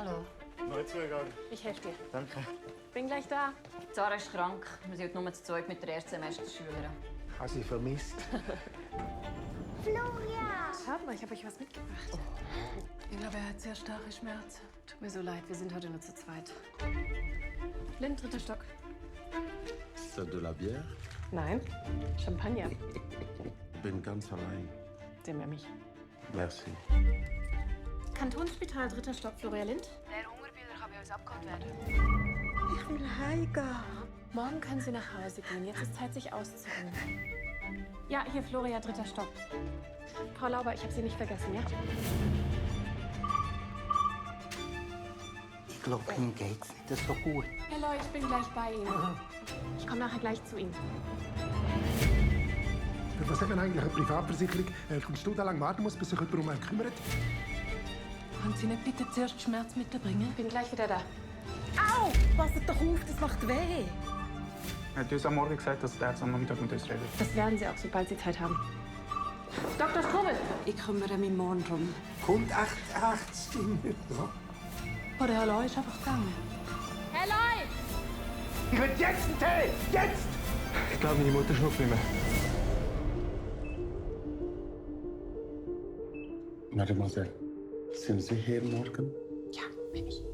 Hallo. Neuzugang. Ich helfe dir. Danke. Bin gleich da. Zara ist krank. Wir sind heute nur zu zweit mit der Erstsemesterschülerin. Ich habe sie vermisst. Florian! Schaut mal, ich habe euch was mitgebracht. Ich glaube, er hat sehr starke Schmerzen. Tut mir so leid, wir sind heute nur zu zweit. Lind, 3. Stock. C'est de la bière? Nein, Champagner. Ich bin ganz allein. Dem ja mich. Merci. Kantonsspital, 3. Stock, Florian Lind. Der Hungerbilder kann bei uns abgeholt werden. Ich will heimgehen. Morgen können Sie nach Hause gehen. Jetzt ist Zeit, sich auszuruhen. Ja, hier Florian, 3. Stock. Frau Lauber, ich habe Sie nicht vergessen, ja? Ich glaube, ihm geht's nicht so gut. Hallo, ich bin gleich bei Ihnen. Ich komme nachher gleich zu Ihnen. Für was hat man eigentlich eine Privatversicherung? Eine Stunde lang warten muss, bis sich jemand um einen kümmert? Können Sie nicht bitte zuerst Schmerzmittel bringen? Ich bin gleich wieder da. Au! Passt doch auf, das macht weh. Er hat uns am Morgen gesagt, dass der Arzt am Nachmittag mit uns redet. Das werden Sie auch, sobald Sie Zeit haben. Dr. Strobel! Ich kümmere mich morgen drum. Kommt echt Stimme. Ja. Oh, der Herr Leu ist einfach gegangen. Ich will jetzt einen Tee! Jetzt! Ich glaube, meine Mutter schnupft nicht mehr. Mademoiselle, sind Sie hier morgen? Ja, bin ich.